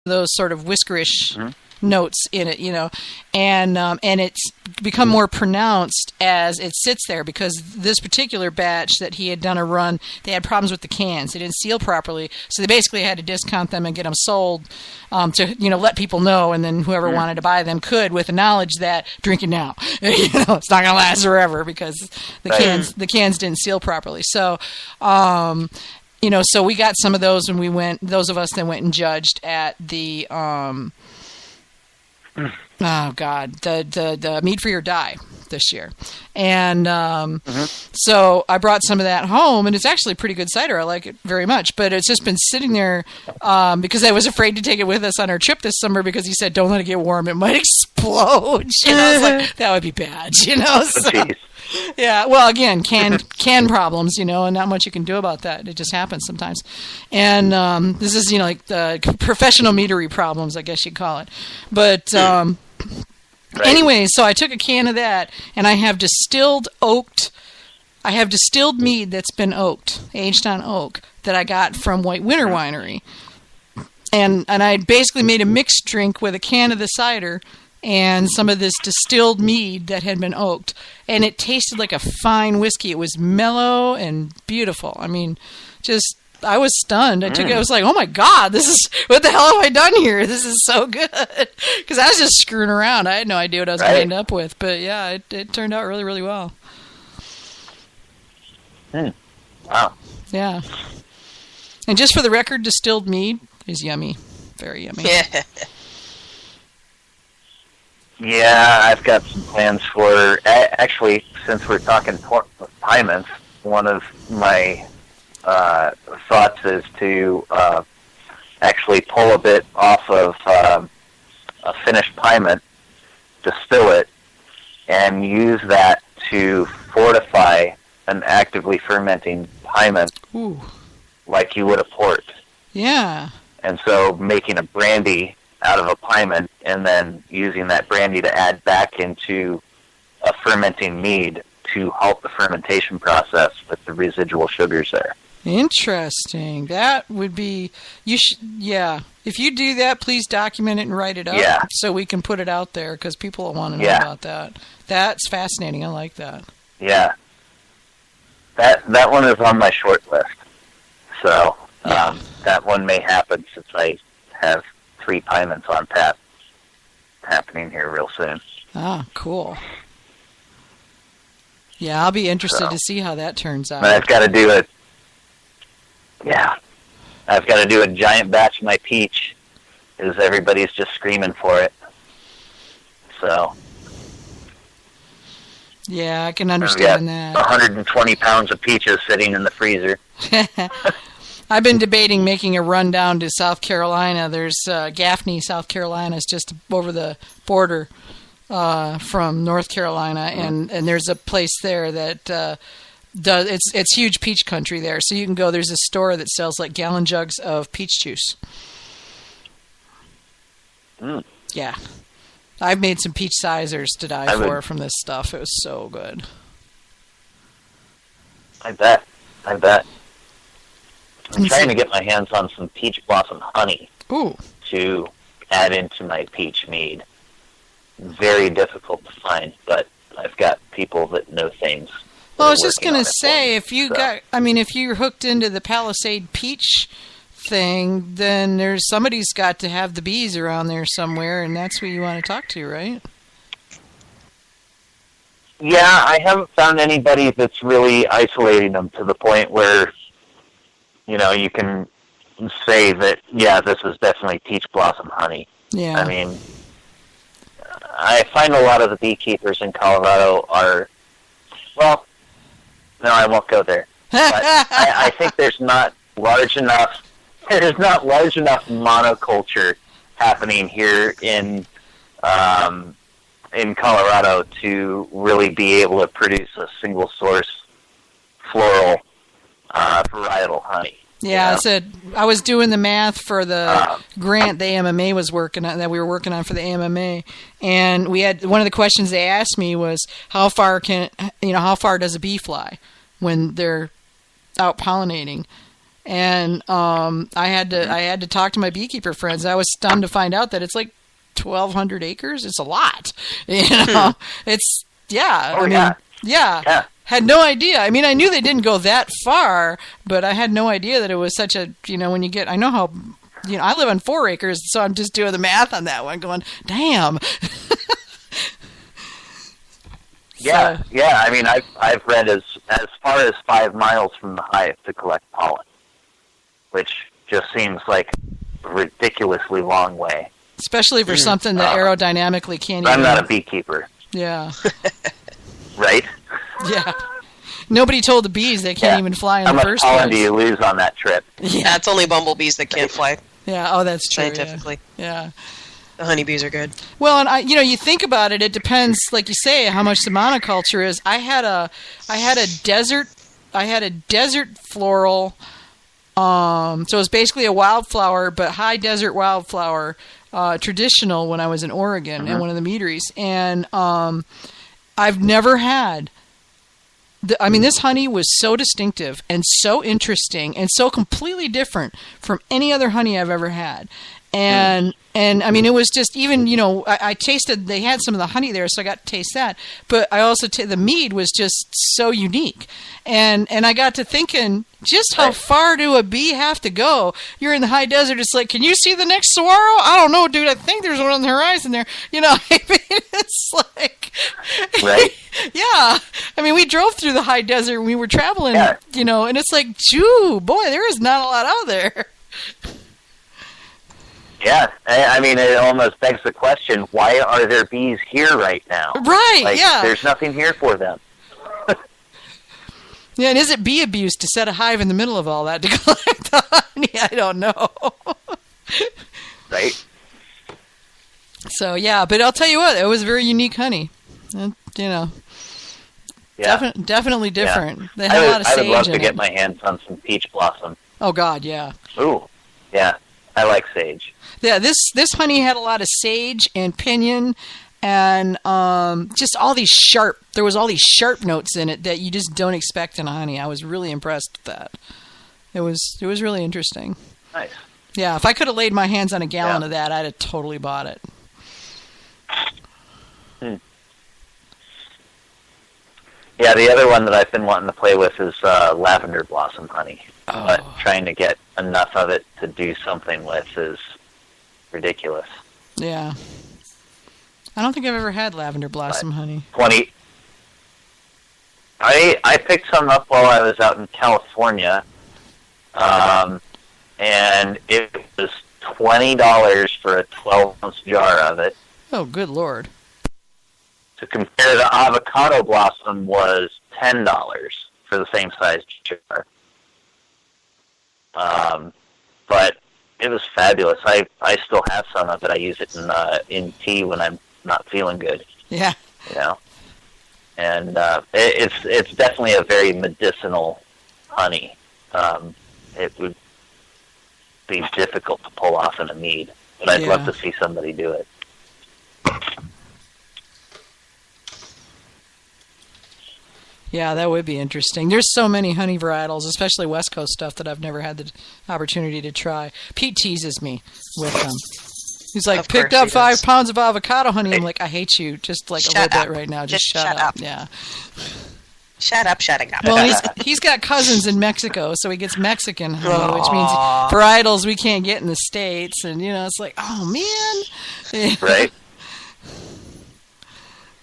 those sort of whiskerish notes in it, and it's become more pronounced as it sits there, because this particular batch that he had done a run, they had problems with the cans. They didn't seal properly, so they basically had to discount them and get them sold to let people know, and then whoever wanted to buy them could, with the knowledge that drink it now. It's not going to last forever because the cans didn't seal properly. So so we got some of those when we went. Those of us that went and judged at the the Mead for Your Die this year. And so I brought some of that home, and it's actually pretty good cider. I like it very much, but it's just been sitting there because I was afraid to take it with us on our trip this summer, because he said, don't let it get warm. It might explode. I was like, that would be bad, So, yeah, well, again, can problems, and not much you can do about that. It just happens sometimes. And this is, like the professional meadery problems, I guess you'd call it. But anyway, so I took a can of that, and I have distilled mead that's been oaked, aged on oak, that I got from White Winter Winery. And I basically made a mixed drink with a can of the cider and some of this distilled mead that had been oaked, and it tasted like a fine whiskey. It was mellow and beautiful. I mean, I was stunned. I took it. I was like, "Oh my God, what the hell have I done here? This is so good." Because I was just screwing around. I had no idea what I was going to end up with. But yeah, it turned out really, really well. Wow. Yeah. And just for the record, distilled mead is yummy, very yummy. Yeah. Yeah, I've got some plans for, actually, since we're talking Pyments, one of my thoughts is to actually pull a bit off of a finished Pyment, distill it, and use that to fortify an actively fermenting Pyment. Ooh. Like you would a port. Yeah. And so making a brandy out of a Pyment, and then using that brandy to add back into a fermenting mead to halt the fermentation process with the residual sugars there. Interesting. That would be, yeah. If you do that, please document it and write it up so we can put it out there, because people will want to know about that. That's fascinating. I like that. Yeah. That one is on my short list. So that one may happen, since I have 3 Pyments on tap happening here real soon. Ah, cool. Yeah, I'll be interested to see how that turns out. But I've got to do a giant batch of my peach, because everybody's just screaming for it. So. Yeah, I can understand that. 120 pounds of peaches sitting in the freezer. I've been debating making a run down to South Carolina. There's Gaffney, South Carolina. It's just over the border from North Carolina, and there's a place there that it's huge peach country there. So you can go. There's a store that sells like gallon jugs of peach juice. Yeah, I've made some peach sizers to die for from this stuff. It was so good. I bet. I'm trying to get my hands on some peach blossom honey to add into my peach mead. Very difficult to find, but I've got people that know things. Well, I was just going to say, if you're hooked into the Palisade peach thing, then somebody's got to have the bees around there somewhere, and that's who you want to talk to, right? Yeah, I haven't found anybody that's really isolating them to the point where, you can say that, this is definitely peach blossom honey. Yeah. I mean, I find a lot of the beekeepers in Colorado are, well, no, I won't go there. But I think there's not large enough monoculture happening here in Colorado to really be able to produce a single source floral varietal honey. Yeah, I was doing the math for the grant the AMMA was working on, that we were working on for the AMMA, and we had one of the questions they asked me was how far does a bee fly when they're out pollinating? And I had to talk to my beekeeper friends. I was stunned to find out that it's like 1,200 acres. It's a lot. It's yeah. Had no idea. I mean, I knew they didn't go that far, but I had no idea that it was such a, when you get, I know how, I live on 4 acres, so I'm just doing the math on that one, going, damn. Yeah. I mean, I've read as far as 5 miles from the hive to collect pollen, which just seems like a ridiculously long way. Especially for something that aerodynamically can't I'm not a beekeeper. Yeah. Right? Yeah. Nobody told the bees they can't even fly in the first place. How much pollen do you lose on that trip? Yeah, it's only bumblebees that can't fly. Yeah, oh, that's true. Scientifically. Yeah. The honeybees are good. Well, and you think about it, it depends, like you say, how much the monoculture is. I had a desert floral, so it was basically a wildflower, but high desert wildflower, traditional when I was in Oregon at one of the meaderies. And I've never had this honey was so distinctive and so interesting and so completely different from any other honey I've ever had. And I mean, it was just even, I tasted, they had some of the honey there, so I got to taste that. But I also, the mead was just so unique. And I got to thinking, just how far do a bee have to go? You're in the high desert. It's like, can you see the next saguaro? I don't know, dude. I think there's one on the horizon there. I mean, it's like, right? Yeah. I mean, we drove through the high desert when we were traveling, and it's like, shoo, boy, there is not a lot out there. Yeah, I mean, it almost begs the question, why are there bees here right now? Right, yeah. There's nothing here for them. Yeah, and is it bee abuse to set a hive in the middle of all that to collect the honey? I don't know. Right. So, yeah, but I'll tell you what, it was very unique honey. Definitely different. Yeah. They had a lot of sage in it. I would love to get my hands on some peach blossom. Oh, God, yeah. Ooh, yeah, I like sage. Yeah, this honey had a lot of sage and pinyon and just all these sharp notes in it that you just don't expect in a honey. I was really impressed with that. It was really interesting. Nice. Yeah, if I could have laid my hands on a gallon of that, I'd have totally bought it. Yeah, the other one that I've been wanting to play with is lavender blossom honey. Oh. But trying to get enough of it to do something with is ridiculous. Yeah. I don't think I've ever had lavender blossom honey. I picked some up while I was out in California, and it was $20 for a 12-ounce jar of it. Oh, good Lord. To compare, the avocado blossom was $10 for the same size jar. But it was fabulous. I still have some of it. I use it in tea when I'm not feeling good. Yeah. And it's definitely a very medicinal honey. It would be difficult to pull off in a mead, but I'd love to see somebody do it. Yeah, that would be interesting. There's so many honey varietals, especially West Coast stuff, that I've never had the opportunity to try. Pete teases me with them. He's like, picked up 5 pounds of avocado honey. I'm like, I hate you just like a little bit right now. Just shut up. Yeah. Shut up. Well, he's got cousins in Mexico, so he gets Mexican honey, which means varietals we can't get in the States. And, it's like, oh, man. Right.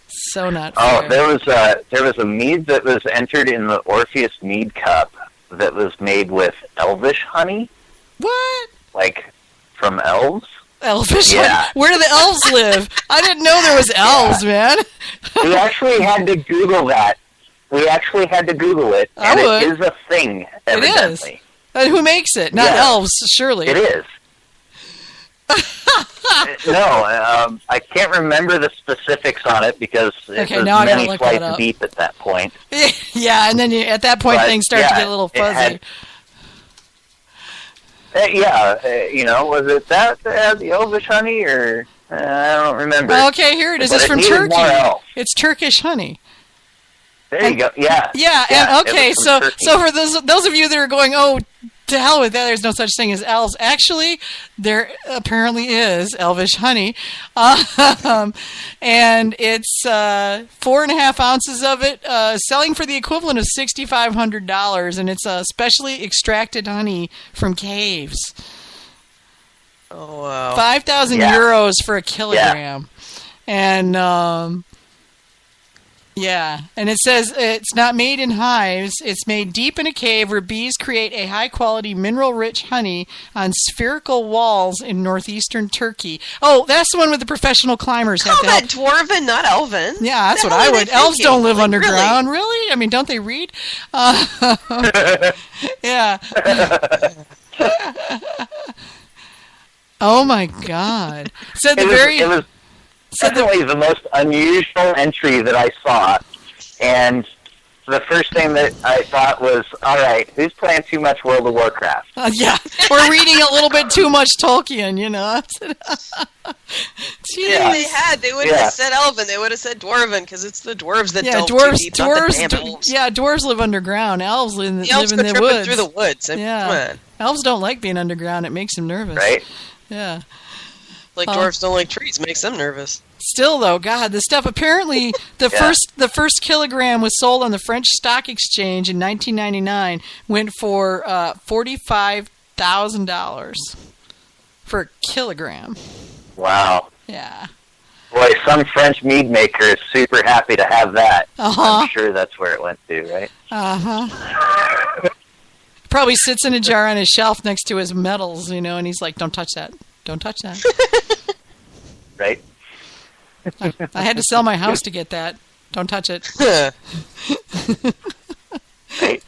So not fair. Oh, there was a mead that was entered in the Orpheus Mead Cup that was made with elvish honey. What? Like from elves? Elvish honey? Where do the elves live? I didn't know there was elves, man. We actually had to Google that. It is a thing, evidently. It is. And who makes it? Not elves, surely. It is. No, I can't remember the specifics on it because it was many flights deep at that point. Yeah, and then at that point things start to get a little fuzzy. Was it that had the elvish honey, or I don't remember. Okay, here it is. It's from Turkey. It's Turkish honey. There you go. Yeah. Yeah, and okay, so for those of you that are going, oh, to hell with that. There's no such thing as elves. Actually, there apparently is elvish honey. And it's 4.5 ounces of it, selling for the equivalent of $6,500. And it's specially extracted honey from caves. Oh, wow. 5,000 euros for a kilogram. And, and it says it's not made in hives. It's made deep in a cave where bees create a high-quality, mineral-rich honey on spherical walls in northeastern Turkey. Oh, that's the one with the professional climbers have to help. Dwarven, not elven. Yeah, that's what I would. Elves don't live underground, really? I mean, don't they read? Yeah. Oh my God! So it was definitely the most unusual entry that I saw, and the first thing that I thought was, all right, who's playing too much World of Warcraft? Yeah, or reading a little bit too much Tolkien, you know. They would have said elven. They would have said dwarven because it's the dwarves that delve too deep, not the damn elves. Yeah, dwarves live underground. Elves live in the woods. Through the woods. Come on. Elves don't like being underground. It makes them nervous. Right. Yeah. Like dwarves don't like trees, makes them nervous. Still, though, God, the stuff. Apparently, the first kilogram was sold on the French Stock Exchange in 1999. Went for $45,000 for a kilogram. Wow. Yeah. Boy, some French mead maker is super happy to have that. Uh-huh. I'm sure that's where it went to, right? Uh-huh. Probably sits in a jar on his shelf next to his medals, you know, and he's like, don't touch that. Don't touch that. Right? I had to sell my house to get that. Don't touch it. Right?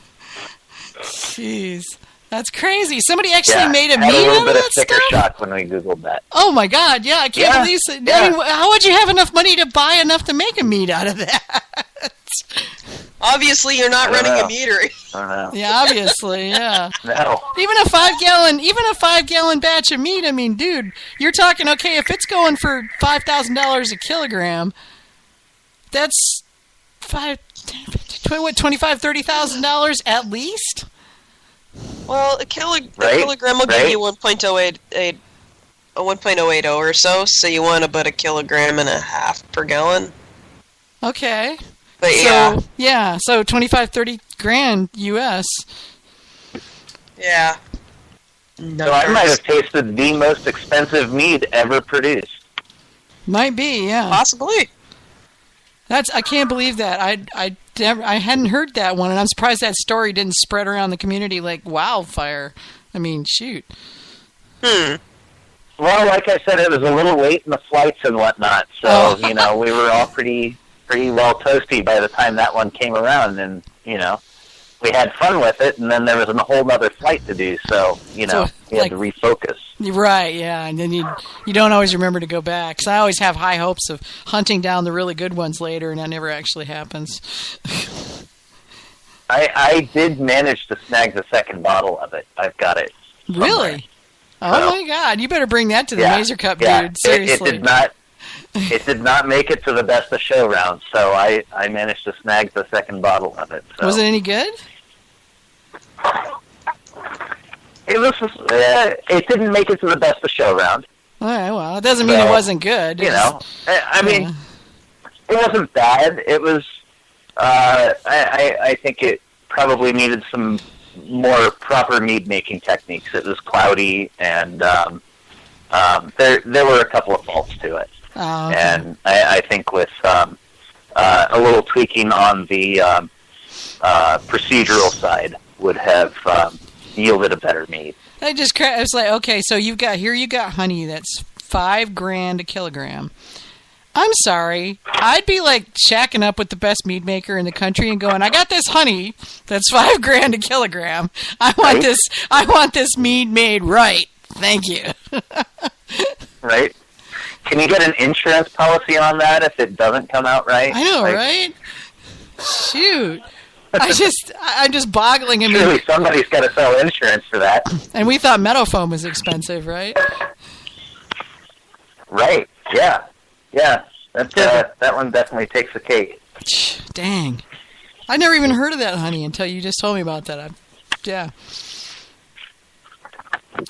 Jeez. That's crazy. Somebody actually made a mead out of that stuff? A little bit of sticker shock when we Googled that. Oh, my God. Yeah, I can't believe it. Yeah. I mean, how would you have enough money to buy enough to make a mead out of that? Obviously, you're not running a meadery. I don't know. Yeah, obviously, yeah. No. Even a 5-gallon batch of meat. I mean, dude, you're talking, okay, if it's going for $5,000 a kilogram, that's $25,000-$30,000 at least. Well, a kilogram will give you 1.080 or so. So you want about 1.5 kilograms per gallon. Okay. But so 25-30 grand US. Yeah. So I might have tasted the most expensive mead ever produced. Might be, yeah. Possibly. I can't believe that. I hadn't heard that one, and I'm surprised that story didn't spread around the community like wildfire. I mean, shoot. Well, like I said, it was a little late in the flights and whatnot, so we were all pretty well toasty by the time that one came around, and we had fun with it, and then there was a whole other flight to do, so we had to refocus. Right, yeah, and then you don't always remember to go back, because I always have high hopes of hunting down the really good ones later, and that never actually happens. I did manage to snag the second bottle of it. I've got it somewhere. Really? Oh my God! You better bring that to the Mazer Cup, dude. Seriously. It did not make it to the best of show round, so I managed to snag the second bottle of it. So. Was it any good? It was. It didn't make it to the best of show round. All right. Well, it doesn't mean it wasn't good. I mean, it wasn't bad. It was. I think it probably needed some more proper mead making techniques. It was cloudy, and there were a couple of faults to it. Oh, okay. And I think with a little tweaking on the procedural side would have yielded a better mead. I was like, okay, so you got honey that's $5,000 a kilogram. I'm sorry, I'd be like shacking up with the best mead maker in the country and going, I got this honey that's $5,000 a kilogram. I want this mead made right. Thank you. Right. Can you get an insurance policy on that if it doesn't come out right? I know, right? Shoot. I'm just boggling. Surely somebody's got to sell insurance for that. And we thought meadow foam was expensive, right? Right, yeah. Yeah, that one definitely takes the cake. Dang. I never even heard of that honey until you just told me about that.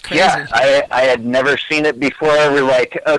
Crazy. Yeah, I had never seen it before. We're like, okay.